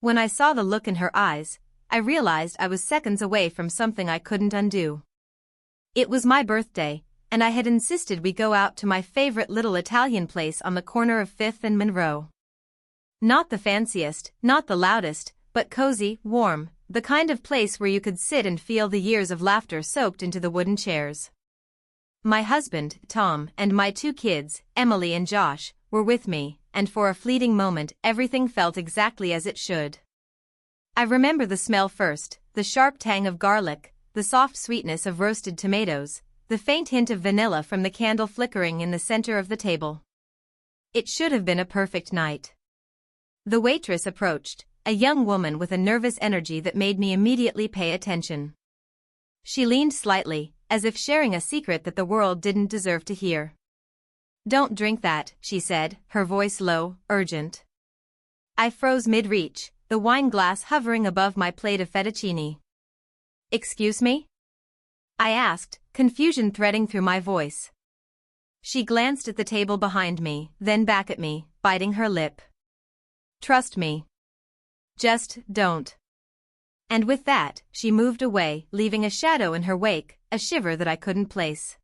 When I saw the look in her eyes, I realized I was seconds away from something I couldn't undo. It was my birthday, and I had insisted we go out to my favorite little Italian place on the corner of 5th and Monroe. Not the fanciest, not the loudest, but cozy, warm, the kind of place where you could sit and feel the years of laughter soaked into the wooden chairs. My husband, Tom, and my 2 kids, Emily and Josh, were with me, and for a fleeting moment everything felt exactly as it should. I remember the smell first, the sharp tang of garlic, the soft sweetness of roasted tomatoes, the faint hint of vanilla from the candle flickering in the center of the table. It should have been a perfect night. The waitress approached, a young woman with a nervous energy that made me immediately pay attention. She leaned slightly, as if sharing a secret that the world didn't deserve to hear. "Don't drink that," she said, her voice low, urgent. I froze mid-reach, the wine glass hovering above my plate of fettuccine. "Excuse me?" I asked, confusion threading through my voice. She glanced at the table behind me, then back at me, biting her lip. "Trust me. Just don't." And with that, she moved away, leaving a shadow in her wake, a shiver that I couldn't place.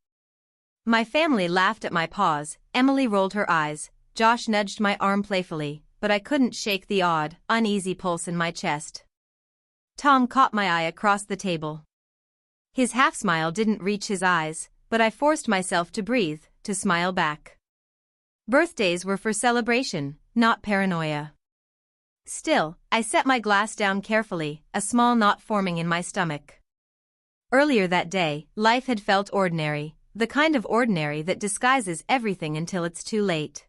My family laughed at my pause, Emily rolled her eyes, Josh nudged my arm playfully, but I couldn't shake the odd, uneasy pulse in my chest. Tom caught my eye across the table. His half-smile didn't reach his eyes, but I forced myself to breathe, to smile back. Birthdays were for celebration, not paranoia. Still, I set my glass down carefully, a small knot forming in my stomach. Earlier that day, life had felt ordinary, the kind of ordinary that disguises everything until it's too late.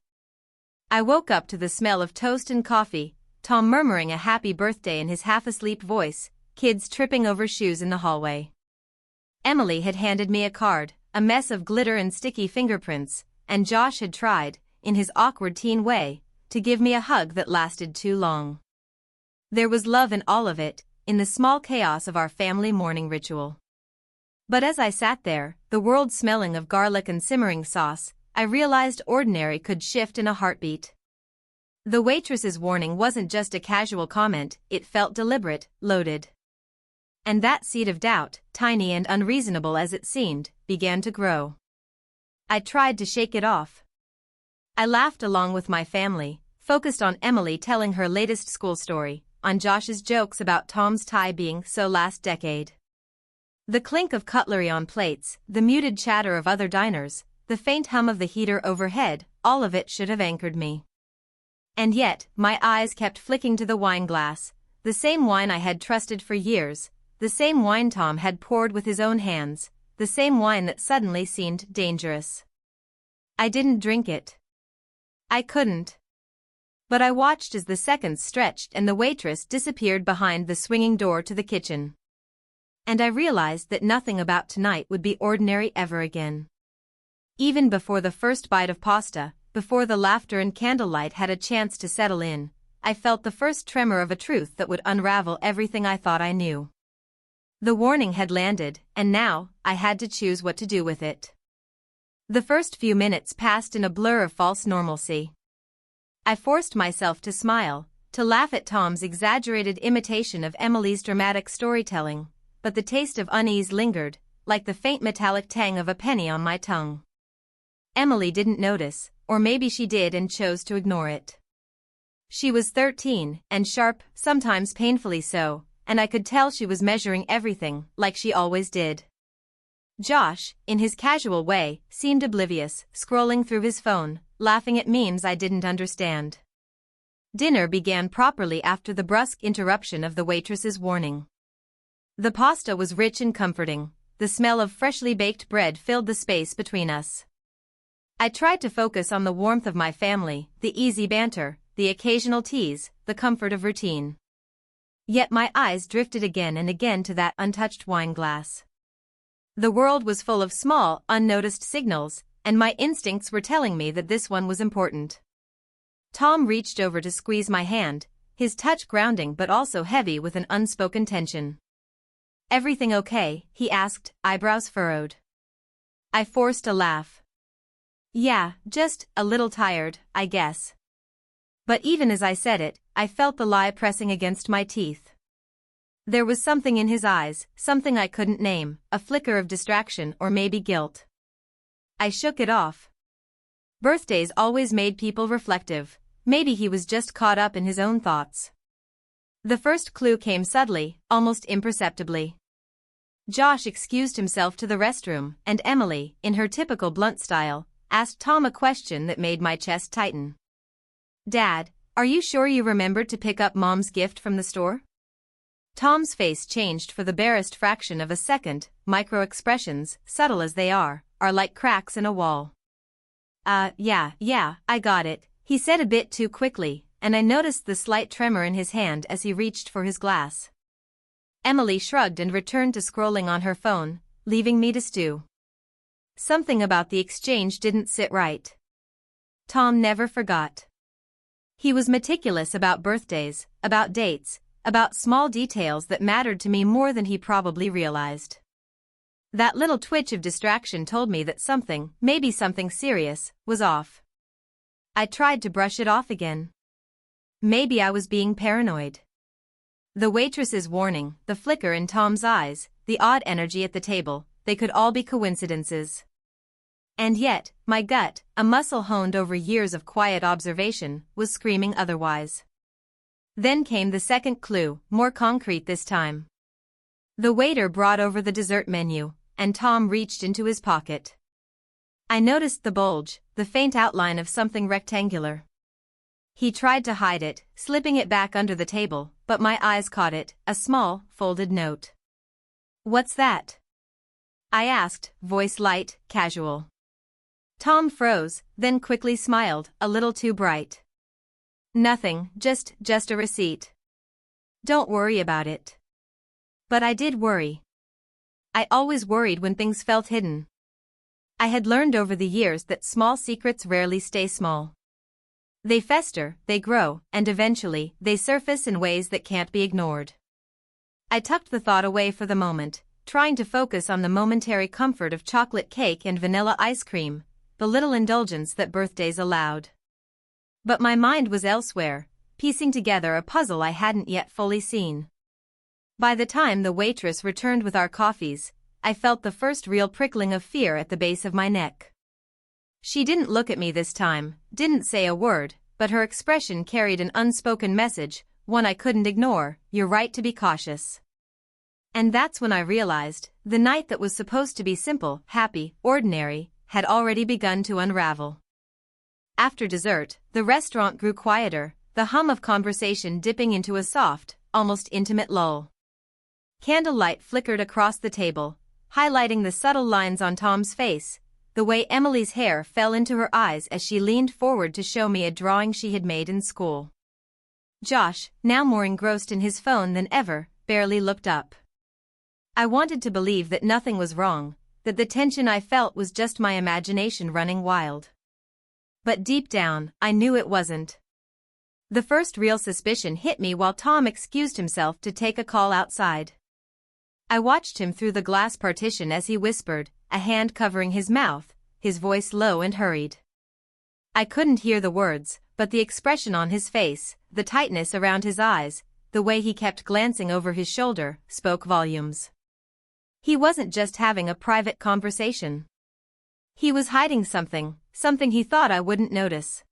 I woke up to the smell of toast and coffee, Tom murmuring a happy birthday in his half-asleep voice, kids tripping over shoes in the hallway. Emily had handed me a card, a mess of glitter and sticky fingerprints, and Josh had tried, in his awkward teen way, to give me a hug that lasted too long. There was love in all of it, in the small chaos of our family morning ritual. But as I sat there, the world smelling of garlic and simmering sauce, I realized ordinary could shift in a heartbeat. The waitress's warning wasn't just a casual comment, it felt deliberate, loaded. And that seed of doubt, tiny and unreasonable as it seemed, began to grow. I tried to shake it off. I laughed along with my family, focused on Emily telling her latest school story, on Josh's jokes about Tom's tie being so last decade. The clink of cutlery on plates, the muted chatter of other diners, the faint hum of the heater overhead, all of it should have anchored me. And yet, my eyes kept flicking to the wine glass, the same wine I had trusted for years, the same wine Tom had poured with his own hands, the same wine that suddenly seemed dangerous. I didn't drink it. I couldn't. But I watched as the seconds stretched and the waitress disappeared behind the swinging door to the kitchen. And I realized that nothing about tonight would be ordinary ever again. Even before the first bite of pasta, before the laughter and candlelight had a chance to settle in, I felt the first tremor of a truth that would unravel everything I thought I knew. The warning had landed, and now, I had to choose what to do with it. The first few minutes passed in a blur of false normalcy. I forced myself to smile, to laugh at Tom's exaggerated imitation of Emily's dramatic storytelling, but the taste of unease lingered, like the faint metallic tang of a penny on my tongue. Emily didn't notice, or maybe she did and chose to ignore it. She was 13, and sharp, sometimes painfully so, and I could tell she was measuring everything, like she always did. Josh, in his casual way, seemed oblivious, scrolling through his phone, laughing at memes I didn't understand. Dinner began properly after the brusque interruption of the waitress's warning. The pasta was rich and comforting, the smell of freshly baked bread filled the space between us. I tried to focus on the warmth of my family, the easy banter, the occasional tease, the comfort of routine. Yet my eyes drifted again and again to that untouched wine glass. The world was full of small, unnoticed signals, and my instincts were telling me that this one was important. Tom reached over to squeeze my hand, his touch grounding but also heavy with an unspoken tension. "Everything okay?" he asked, eyebrows furrowed. I forced a laugh. "Yeah, just a little tired, I guess." But even as I said it, I felt the lie pressing against my teeth. There was something in his eyes, something I couldn't name, a flicker of distraction or maybe guilt. I shook it off. Birthdays always made people reflective. Maybe he was just caught up in his own thoughts. The first clue came subtly, almost imperceptibly. Josh excused himself to the restroom, and Emily, in her typical blunt style, asked Tom a question that made my chest tighten. "Dad, are you sure you remembered to pick up Mom's gift from the store?" Tom's face changed for the barest fraction of a second. Micro-expressions, subtle as they are like cracks in a wall. Yeah, I got it," he said a bit too quickly, and I noticed the slight tremor in his hand as he reached for his glass. Emily shrugged and returned to scrolling on her phone, leaving me to stew. Something about the exchange didn't sit right. Tom never forgot. He was meticulous about birthdays, about dates, about small details that mattered to me more than he probably realized. That little twitch of distraction told me that something, maybe something serious, was off. I tried to brush it off again. Maybe I was being paranoid. The waitress's warning, the flicker in Tom's eyes, the odd energy at the table, they could all be coincidences. And yet, my gut, a muscle honed over years of quiet observation, was screaming otherwise. Then came the second clue, more concrete this time. The waiter brought over the dessert menu, and Tom reached into his pocket. I noticed the bulge, the faint outline of something rectangular. He tried to hide it, slipping it back under the table, but my eyes caught it, a small, folded note. "What's that?" I asked, voice light, casual. Tom froze, then quickly smiled, a little too bright. "Nothing, just a receipt. Don't worry about it." But I did worry. I always worried when things felt hidden. I had learned over the years that small secrets rarely stay small. They fester, they grow, and eventually, they surface in ways that can't be ignored. I tucked the thought away for the moment, trying to focus on the momentary comfort of chocolate cake and vanilla ice cream, the little indulgence that birthdays allowed. But my mind was elsewhere, piecing together a puzzle I hadn't yet fully seen. By the time the waitress returned with our coffees, I felt the first real prickling of fear at the base of my neck. She didn't look at me this time, didn't say a word, but her expression carried an unspoken message, one I couldn't ignore: "You're right to be cautious." And that's when I realized, the night that was supposed to be simple, happy, ordinary, had already begun to unravel. After dessert, the restaurant grew quieter, the hum of conversation dipping into a soft, almost intimate lull. Candlelight flickered across the table, highlighting the subtle lines on Tom's face, the way Emily's hair fell into her eyes as she leaned forward to show me a drawing she had made in school. Josh, now more engrossed in his phone than ever, barely looked up. I wanted to believe that nothing was wrong, that the tension I felt was just my imagination running wild. But deep down, I knew it wasn't. The first real suspicion hit me while Tom excused himself to take a call outside. I watched him through the glass partition as he whispered, a hand covering his mouth, his voice low and hurried. I couldn't hear the words, but the expression on his face, the tightness around his eyes, the way he kept glancing over his shoulder, spoke volumes. He wasn't just having a private conversation. He was hiding something he thought I wouldn't notice.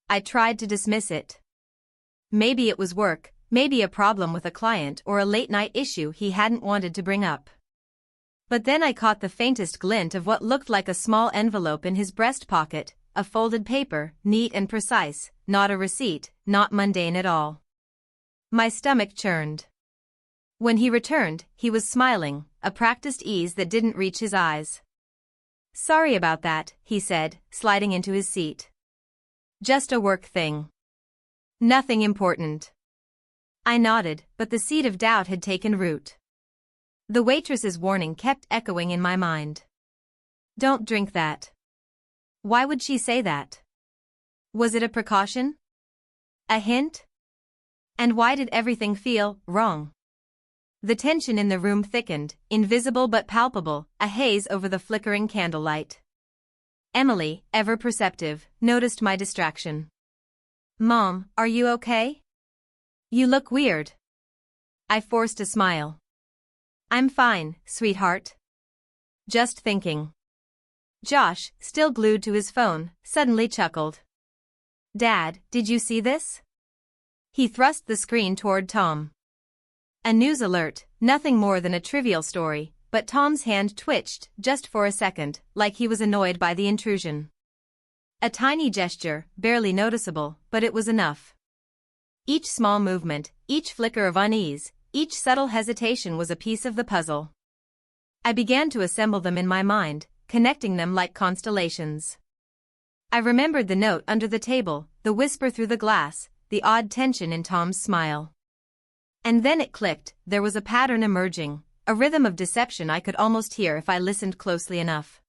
I tried to dismiss it. Maybe it was work, maybe a problem with a client or a late-night issue he hadn't wanted to bring up. But then I caught the faintest glint of what looked like a small envelope in his breast pocket, a folded paper, neat and precise, not a receipt, not mundane at all. My stomach churned. When he returned, he was smiling, a practiced ease that didn't reach his eyes. "Sorry about that," he said, sliding into his seat. "Just a work thing. Nothing important." I nodded, but the seed of doubt had taken root. The waitress's warning kept echoing in my mind. "Don't drink that." Why would she say that? Was it a precaution? A hint? And why did everything feel wrong? The tension in the room thickened, invisible but palpable, a haze over the flickering candlelight. Emily, ever perceptive, noticed my distraction. Mom, are you okay? You look weird. I forced a smile. I'm fine, sweetheart. Just thinking. Josh, still glued to his phone, suddenly chuckled. Dad, did you see this? He thrust the screen toward Tom. A news alert, nothing more than a trivial story, but Tom's hand twitched just for a second, like he was annoyed by the intrusion. A tiny gesture, barely noticeable, but it was enough. Each small movement, each flicker of unease, each subtle hesitation was a piece of the puzzle. I began to assemble them in my mind, connecting them like constellations. I remembered the note under the table, the whisper through the glass, the odd tension in Tom's smile. And then it clicked, there was a pattern emerging, a rhythm of deception I could almost hear if I listened closely enough.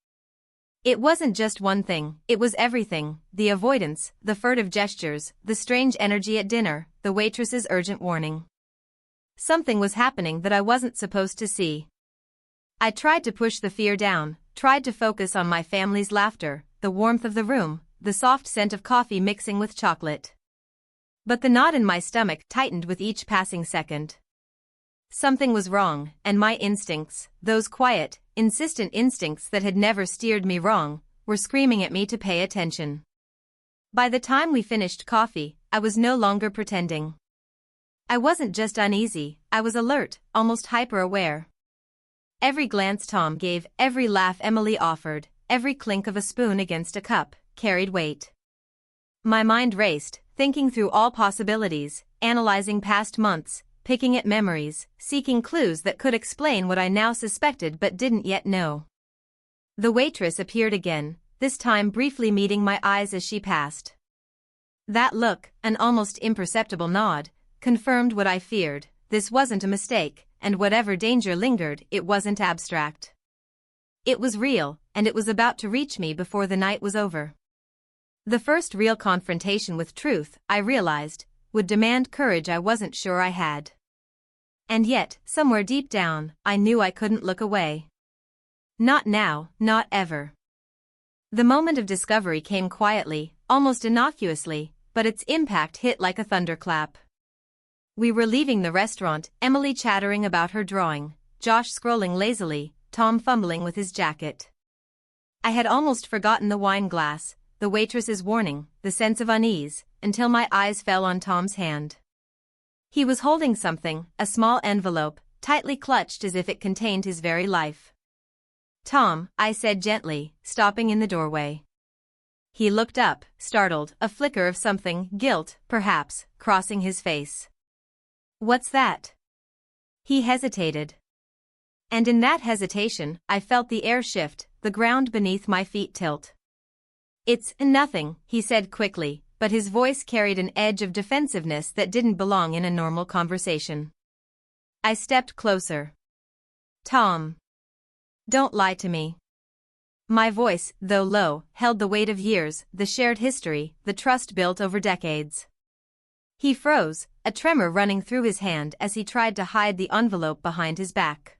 It wasn't just one thing, it was everything, the avoidance, the furtive gestures, the strange energy at dinner, the waitress's urgent warning. Something was happening that I wasn't supposed to see. I tried to push the fear down, tried to focus on my family's laughter, the warmth of the room, the soft scent of coffee mixing with chocolate. But the knot in my stomach tightened with each passing second. Something was wrong, and my instincts, those quiet, insistent instincts that had never steered me wrong, were screaming at me to pay attention. By the time we finished coffee, I was no longer pretending. I wasn't just uneasy, I was alert, almost hyper-aware. Every glance Tom gave, every laugh Emily offered, every clink of a spoon against a cup, carried weight. My mind raced, thinking through all possibilities, analyzing past months, picking at memories, seeking clues that could explain what I now suspected but didn't yet know. The waitress appeared again, this time briefly meeting my eyes as she passed. That look, an almost imperceptible nod, confirmed what I feared. This wasn't a mistake, and whatever danger lingered, it wasn't abstract. It was real, and it was about to reach me before the night was over. The first real confrontation with truth, I realized, would demand courage I wasn't sure I had. And yet, somewhere deep down, I knew I couldn't look away. Not now, not ever. The moment of discovery came quietly, almost innocuously, but its impact hit like a thunderclap. We were leaving the restaurant, Emily chattering about her drawing, Josh scrolling lazily, Tom fumbling with his jacket. I had almost forgotten the wine glass, the waitress's warning, the sense of unease, until my eyes fell on Tom's hand. He was holding something, a small envelope, tightly clutched as if it contained his very life. Tom, I said gently, stopping in the doorway. He looked up, startled, a flicker of something, guilt, perhaps, crossing his face. What's that? He hesitated. And in that hesitation, I felt the air shift, the ground beneath my feet tilt. It's nothing, he said quickly, but his voice carried an edge of defensiveness that didn't belong in a normal conversation. I stepped closer. Tom. Don't lie to me. My voice, though low, held the weight of years, the shared history, the trust built over decades. He froze, a tremor running through his hand as he tried to hide the envelope behind his back.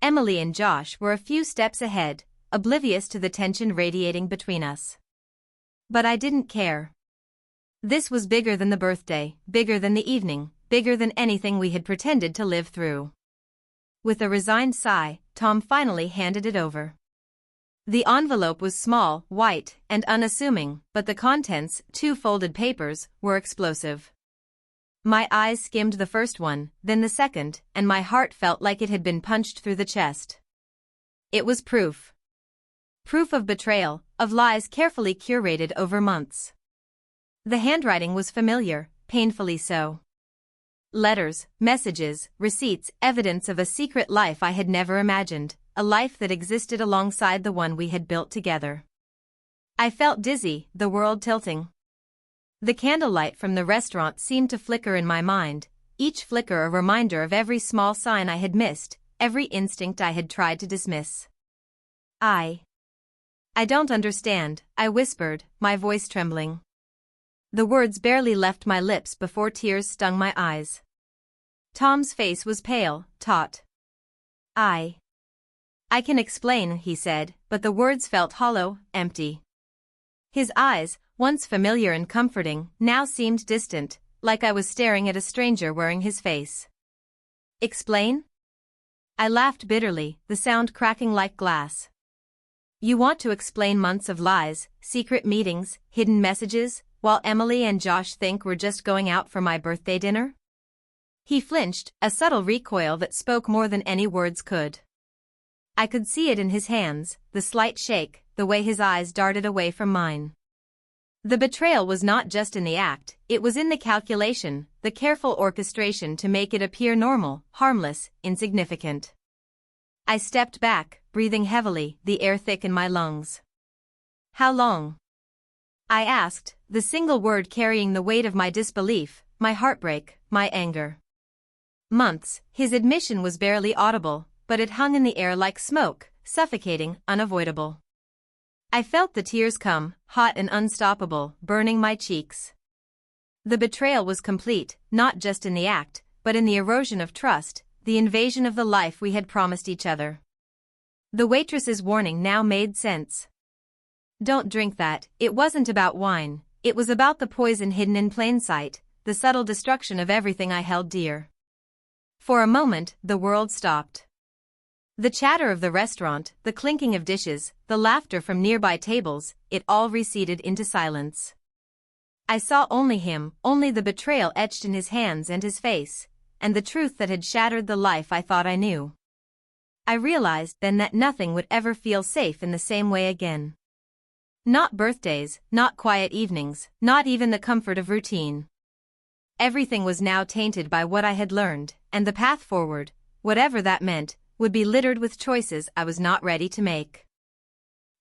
Emily and Josh were a few steps ahead, oblivious to the tension radiating between us. But I didn't care. This was bigger than the birthday, bigger than the evening, bigger than anything we had pretended to live through. With a resigned sigh, Tom finally handed it over. The envelope was small, white, and unassuming, but the contents, 2 folded papers, were explosive. My eyes skimmed the first one, then the second, and my heart felt like it had been punched through the chest. It was proof. Proof of betrayal, of lies carefully curated over months. The handwriting was familiar, painfully so. Letters, messages, receipts, evidence of a secret life I had never imagined, a life that existed alongside the one we had built together. I felt dizzy, the world tilting. The candlelight from the restaurant seemed to flicker in my mind, each flicker a reminder of every small sign I had missed, every instinct I had tried to dismiss. I don't understand, I whispered, my voice trembling. The words barely left my lips before tears stung my eyes. Tom's face was pale, taut. I can explain, he said, but the words felt hollow, empty. His eyes, once familiar and comforting, now seemed distant, like I was staring at a stranger wearing his face. Explain? I laughed bitterly, the sound cracking like glass. You want to explain months of lies, secret meetings, hidden messages, while Emily and Josh think we're just going out for my birthday dinner? He flinched, a subtle recoil that spoke more than any words could. I could see it in his hands, the slight shake, the way his eyes darted away from mine. The betrayal was not just in the act, it was in the calculation, the careful orchestration to make it appear normal, harmless, insignificant. I stepped back, breathing heavily, the air thick in my lungs. How long? I asked, the single word carrying the weight of my disbelief, my heartbreak, my anger. Months, his admission was barely audible, but it hung in the air like smoke, suffocating, unavoidable. I felt the tears come, hot and unstoppable, burning my cheeks. The betrayal was complete, not just in the act, but in the erosion of trust, the invasion of the life we had promised each other. The waitress's warning now made sense. Don't drink that, it wasn't about wine, it was about the poison hidden in plain sight, the subtle destruction of everything I held dear. For a moment, the world stopped. The chatter of the restaurant, the clinking of dishes, the laughter from nearby tables, it all receded into silence. I saw only him, only the betrayal etched in his hands and his face, and the truth that had shattered the life I thought I knew. I realized then that nothing would ever feel safe in the same way again. Not birthdays, not quiet evenings, not even the comfort of routine. Everything was now tainted by what I had learned, and the path forward, whatever that meant, would be littered with choices I was not ready to make.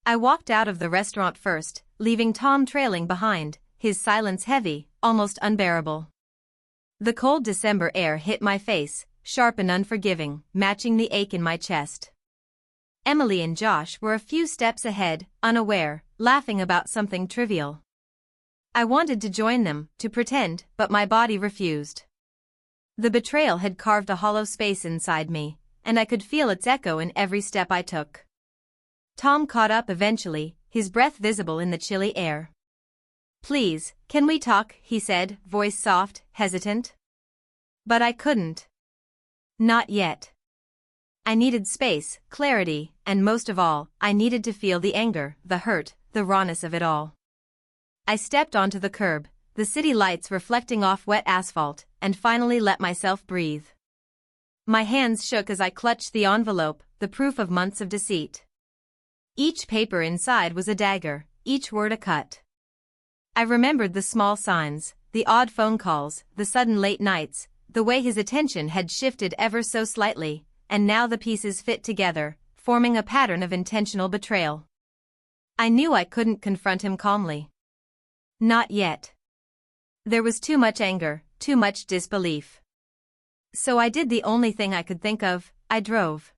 I walked out of the restaurant first, leaving Tom trailing behind, his silence heavy, almost unbearable. The cold December air hit my face, sharp and unforgiving, matching the ache in my chest. Emily and Josh were a few steps ahead, unaware, laughing about something trivial. I wanted to join them, to pretend, but my body refused. The betrayal had carved a hollow space inside me, and I could feel its echo in every step I took. Tom caught up eventually, his breath visible in the chilly air. Please, can we talk, he said, voice soft, hesitant. But I couldn't. Not yet. I needed space, clarity, and most of all, I needed to feel the anger, the hurt, the rawness of it all. I stepped onto the curb, the city lights reflecting off wet asphalt, and finally let myself breathe. My hands shook as I clutched the envelope, the proof of months of deceit. Each paper inside was a dagger, each word a cut. I remembered the small signs, the odd phone calls, the sudden late nights, the way his attention had shifted ever so slightly, and now the pieces fit together, forming a pattern of intentional betrayal. I knew I couldn't confront him calmly. Not yet. There was too much anger, too much disbelief. So I did the only thing I could think of, I drove.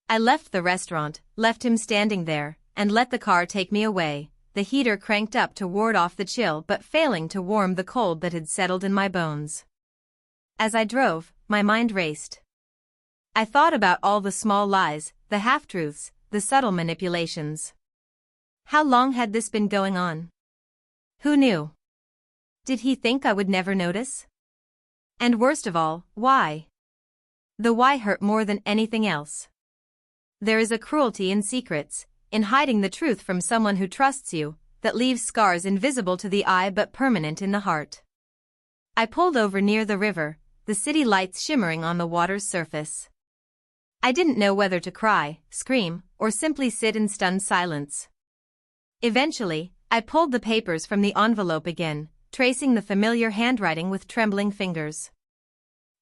I left the restaurant, left him standing there, and let the car take me away, the heater cranked up to ward off the chill but failing to warm the cold that had settled in my bones. As I drove, my mind raced. I thought about all the small lies, the half-truths, the subtle manipulations. How long had this been going on? Who knew? Did he think I would never notice? And worst of all, why? The why hurt more than anything else. There is a cruelty in secrets, in hiding the truth from someone who trusts you, that leaves scars invisible to the eye but permanent in the heart. I pulled over near the river, the city lights shimmering on the water's surface. I didn't know whether to cry, scream, or simply sit in stunned silence. Eventually, I pulled the papers from the envelope again, tracing the familiar handwriting with trembling fingers.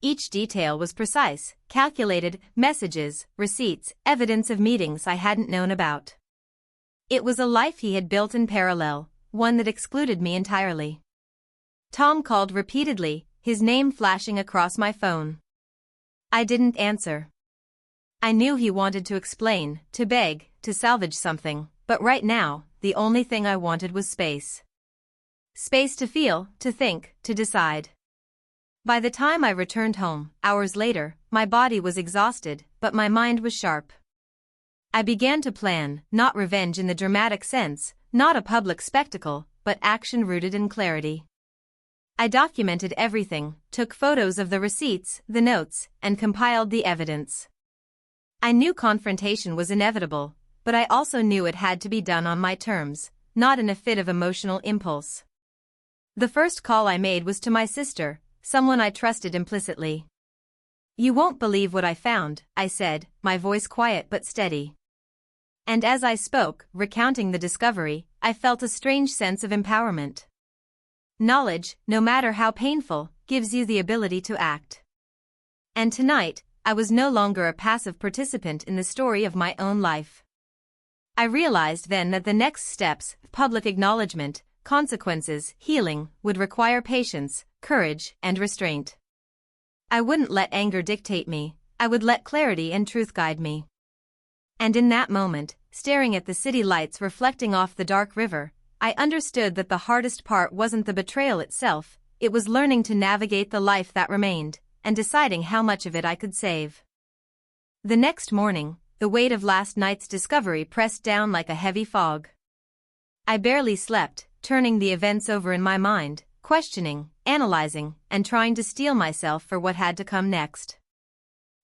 Each detail was precise, calculated, messages, receipts, evidence of meetings I hadn't known about. It was a life he had built in parallel, one that excluded me entirely. Tom called repeatedly, his name flashing across my phone. I didn't answer. I knew he wanted to explain, to beg, to salvage something, but right now, the only thing I wanted was space. Space to feel, to think, to decide. By the time I returned home, hours later, my body was exhausted, but my mind was sharp. I began to plan, not revenge in the dramatic sense, not a public spectacle, but action rooted in clarity. I documented everything, took photos of the receipts, the notes, and compiled the evidence. I knew confrontation was inevitable, but I also knew it had to be done on my terms, not in a fit of emotional impulse. The first call I made was to my sister, someone I trusted implicitly. "You won't believe what I found," I said, my voice quiet but steady. And as I spoke, recounting the discovery, I felt a strange sense of empowerment. Knowledge, no matter how painful, gives you the ability to act. And tonight, I was no longer a passive participant in the story of my own life. I realized then that the next steps, public acknowledgement, consequences, healing, would require patience, courage, and restraint. I wouldn't let anger dictate me, I would let clarity and truth guide me. And in that moment, staring at the city lights reflecting off the dark river, I understood that the hardest part wasn't the betrayal itself, it was learning to navigate the life that remained, and deciding how much of it I could save. The next morning, the weight of last night's discovery pressed down like a heavy fog. I barely slept, turning the events over in my mind, questioning, analyzing, and trying to steel myself for what had to come next.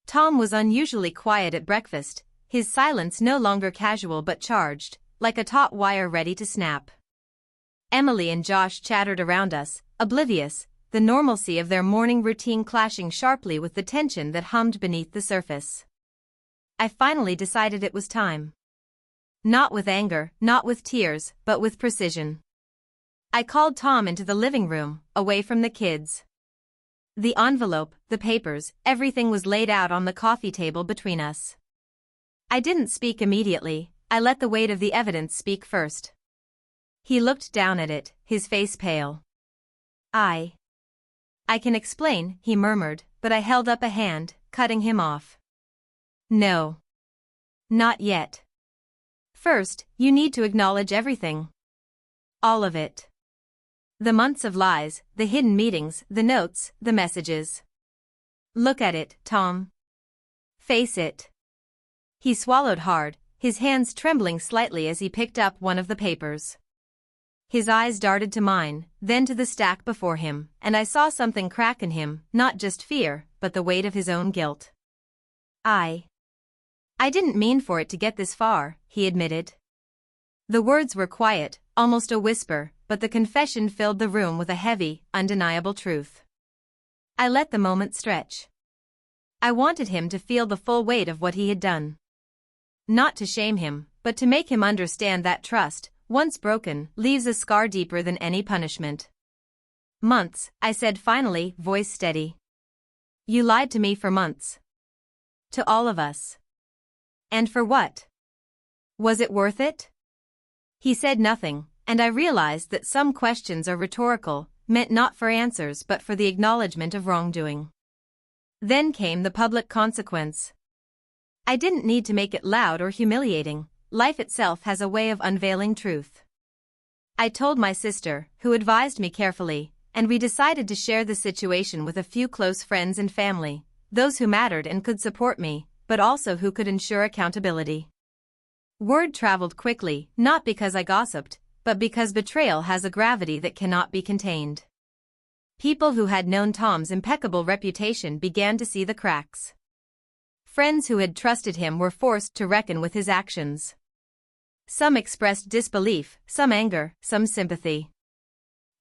Tom was unusually quiet at breakfast, his silence no longer casual but charged, like a taut wire ready to snap. Emily and Josh chattered around us, oblivious, the normalcy of their morning routine clashing sharply with the tension that hummed beneath the surface. I finally decided it was time. Not with anger, not with tears, but with precision. I called Tom into the living room, away from the kids. The envelope, the papers, everything was laid out on the coffee table between us. I didn't speak immediately, I let the weight of the evidence speak first. He looked down at it, his face pale. I can explain," he murmured, but I held up a hand, cutting him off. "No. Not yet. First, you need to acknowledge everything. All of it. The months of lies, the hidden meetings, the notes, the messages. Look at it, Tom. Face it." He swallowed hard, his hands trembling slightly as he picked up one of the papers. His eyes darted to mine, then to the stack before him, and I saw something crack in him, not just fear, but the weight of his own guilt. I didn't mean for it to get this far," he admitted. The words were quiet, almost a whisper, but the confession filled the room with a heavy, undeniable truth. I let the moment stretch. I wanted him to feel the full weight of what he had done. Not to shame him, but to make him understand that trust, once broken, leaves a scar deeper than any punishment. "Months," I said finally, voice steady. "You lied to me for months. To all of us. And for what? Was it worth it?" He said nothing, and I realized that some questions are rhetorical, meant not for answers but for the acknowledgement of wrongdoing. Then came the public consequence. I didn't need to make it loud or humiliating. Life itself has a way of unveiling truth. I told my sister, who advised me carefully, and we decided to share the situation with a few close friends and family, those who mattered and could support me, but also who could ensure accountability. Word traveled quickly, not because I gossiped, but because betrayal has a gravity that cannot be contained. People who had known Tom's impeccable reputation began to see the cracks. Friends who had trusted him were forced to reckon with his actions. Some expressed disbelief, some anger, some sympathy.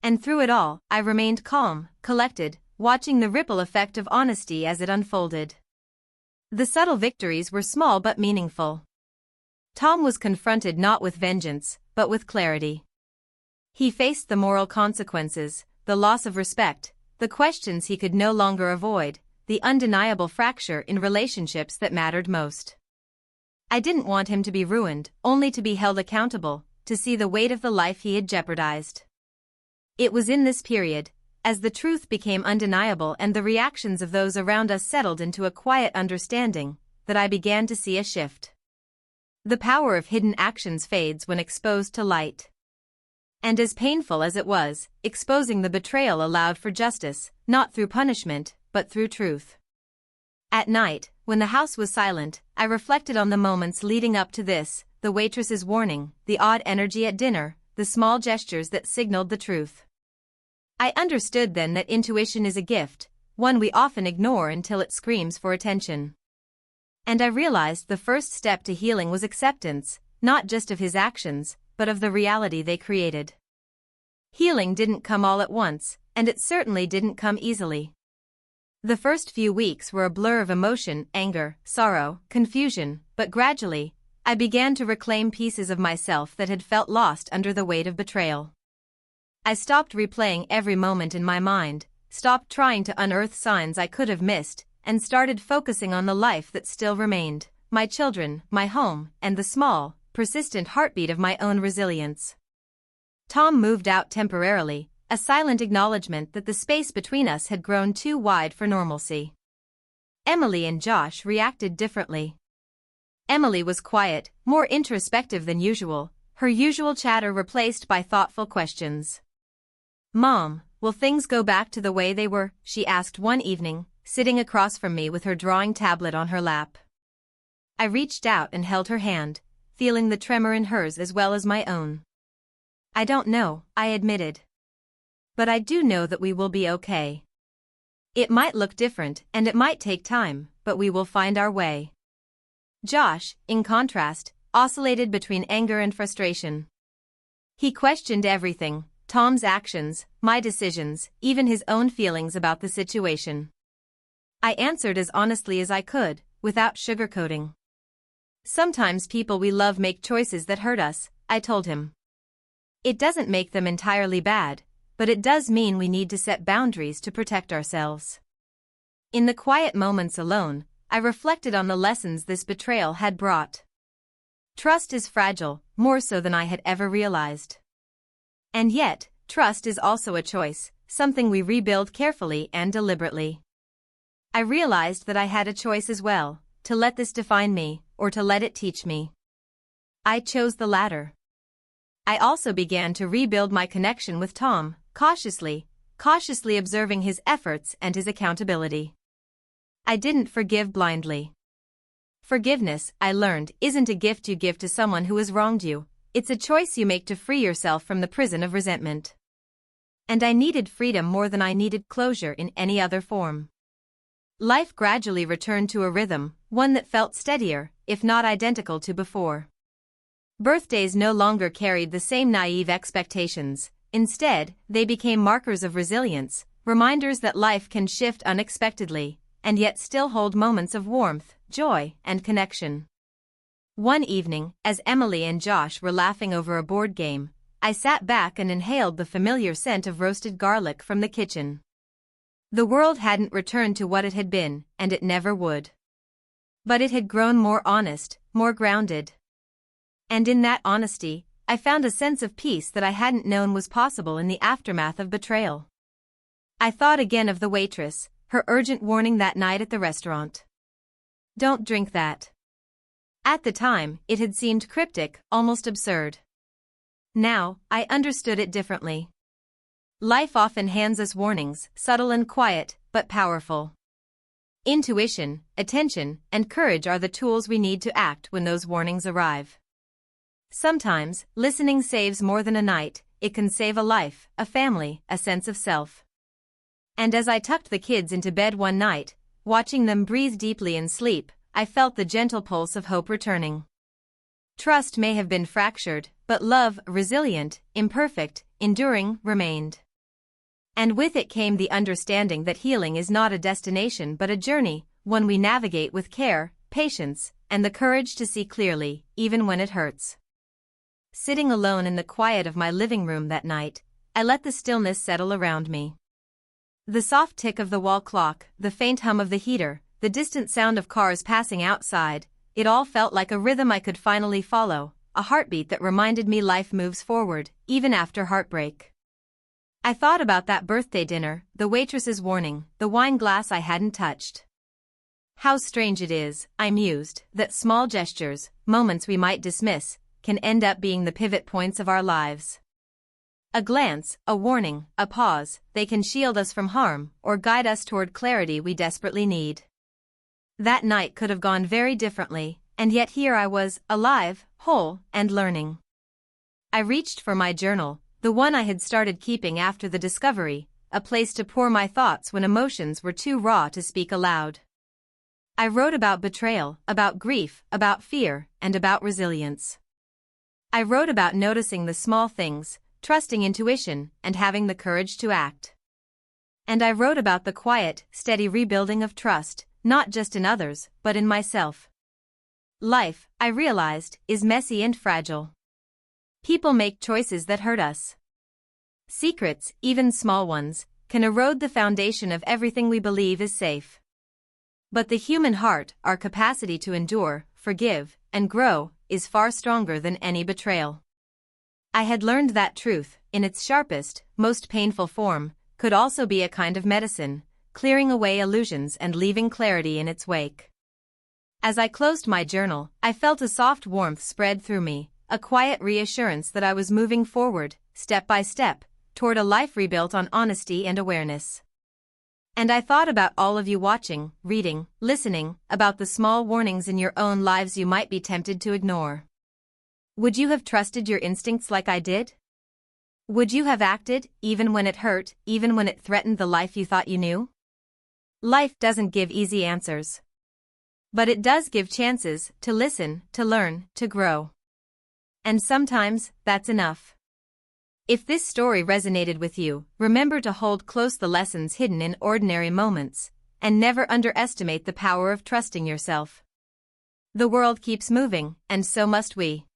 And through it all, I remained calm, collected, watching the ripple effect of honesty as it unfolded. The subtle victories were small but meaningful. Tom was confronted not with vengeance, but with clarity. He faced the moral consequences, the loss of respect, the questions he could no longer avoid, the undeniable fracture in relationships that mattered most. I didn't want him to be ruined, only to be held accountable, to see the weight of the life he had jeopardized. It was in this period, as the truth became undeniable and the reactions of those around us settled into a quiet understanding, that I began to see a shift. The power of hidden actions fades when exposed to light. And as painful as it was, exposing the betrayal allowed for justice, not through punishment, but through truth. At night, when the house was silent, I reflected on the moments leading up to this, the waitress's warning, the odd energy at dinner, the small gestures that signaled the truth. I understood then that intuition is a gift, one we often ignore until it screams for attention. And I realized the first step to healing was acceptance, not just of his actions, but of the reality they created. Healing didn't come all at once, and it certainly didn't come easily. The first few weeks were a blur of emotion, anger, sorrow, confusion, but gradually, I began to reclaim pieces of myself that had felt lost under the weight of betrayal. I stopped replaying every moment in my mind, stopped trying to unearth signs I could have missed, and started focusing on the life that still remained, my children, my home, and the small, persistent heartbeat of my own resilience. Tom moved out temporarily, a silent acknowledgement that the space between us had grown too wide for normalcy. Emily and Josh reacted differently. Emily was quiet, more introspective than usual, her usual chatter replaced by thoughtful questions. "Mom, will things go back to the way they were?" she asked one evening, sitting across from me with her drawing tablet on her lap. I reached out and held her hand, feeling the tremor in hers as well as my own. "I don't know," I admitted. "But I do know that we will be okay. It might look different and it might take time, but we will find our way." Josh, in contrast, oscillated between anger and frustration. He questioned everything, Tom's actions, my decisions, even his own feelings about the situation. I answered as honestly as I could, without sugarcoating. "Sometimes people we love make choices that hurt us," I told him. "It doesn't make them entirely bad, but it does mean we need to set boundaries to protect ourselves." In the quiet moments alone, I reflected on the lessons this betrayal had brought. Trust is fragile, more so than I had ever realized. And yet, trust is also a choice, something we rebuild carefully and deliberately. I realized that I had a choice as well, to let this define me, or to let it teach me. I chose the latter. I also began to rebuild my connection with Tom, cautiously observing his efforts and his accountability. I didn't forgive blindly. Forgiveness, I learned, isn't a gift you give to someone who has wronged you, it's a choice you make to free yourself from the prison of resentment. And I needed freedom more than I needed closure in any other form. Life gradually returned to a rhythm, one that felt steadier, if not identical to before. Birthdays no longer carried the same naive expectations, instead, they became markers of resilience, reminders that life can shift unexpectedly, and yet still hold moments of warmth, joy, and connection. One evening, as Emily and Josh were laughing over a board game, I sat back and inhaled the familiar scent of roasted garlic from the kitchen. The world hadn't returned to what it had been, and it never would. But it had grown more honest, more grounded. And in that honesty, I found a sense of peace that I hadn't known was possible in the aftermath of betrayal. I thought again of the waitress, her urgent warning that night at the restaurant. "Don't drink that." At the time, it had seemed cryptic, almost absurd. Now, I understood it differently. Life often hands us warnings, subtle and quiet, but powerful. Intuition, attention, and courage are the tools we need to act when those warnings arrive. Sometimes, listening saves more than a night, it can save a life, a family, a sense of self. And as I tucked the kids into bed one night, watching them breathe deeply in sleep, I felt the gentle pulse of hope returning. Trust may have been fractured, but love, resilient, imperfect, enduring, remained. And with it came the understanding that healing is not a destination but a journey, one we navigate with care, patience, and the courage to see clearly, even when it hurts. Sitting alone in the quiet of my living room that night, I let the stillness settle around me. The soft tick of the wall clock, the faint hum of the heater, the distant sound of cars passing outside, it all felt like a rhythm I could finally follow, a heartbeat that reminded me life moves forward, even after heartbreak. I thought about that birthday dinner, the waitress's warning, the wine glass I hadn't touched. How strange it is, I mused, that small gestures, moments we might dismiss, can end up being the pivot points of our lives. A glance, a warning, a pause, they can shield us from harm or guide us toward clarity we desperately need. That night could have gone very differently, And yet here I was, alive, whole, and learning. I reached for my journal, the one I had started keeping after the discovery, a place to pour my thoughts when emotions were too raw to speak aloud. I wrote about betrayal, about grief, about fear, and about resilience. I wrote about noticing the small things, trusting intuition, and having the courage to act. And I wrote about the quiet, steady rebuilding of trust, not just in others, but in myself. Life, I realized, is messy and fragile. People make choices that hurt us. Secrets, even small ones, can erode the foundation of everything we believe is safe. But the human heart, our capacity to endure, forgive, and grow, is far stronger than any betrayal. I had learned that truth, in its sharpest, most painful form, could also be a kind of medicine, clearing away illusions and leaving clarity in its wake. As I closed my journal, I felt a soft warmth spread through me, a quiet reassurance that I was moving forward, step by step, toward a life rebuilt on honesty and awareness. And I thought about all of you watching, reading, listening, about the small warnings in your own lives you might be tempted to ignore. Would you have trusted your instincts like I did? Would you have acted, even when it hurt, even when it threatened the life you thought you knew? Life doesn't give easy answers. But it does give chances to listen, to learn, to grow. And sometimes, that's enough. If this story resonated with you, remember to hold close the lessons hidden in ordinary moments, and never underestimate the power of trusting yourself. The world keeps moving, and so must we.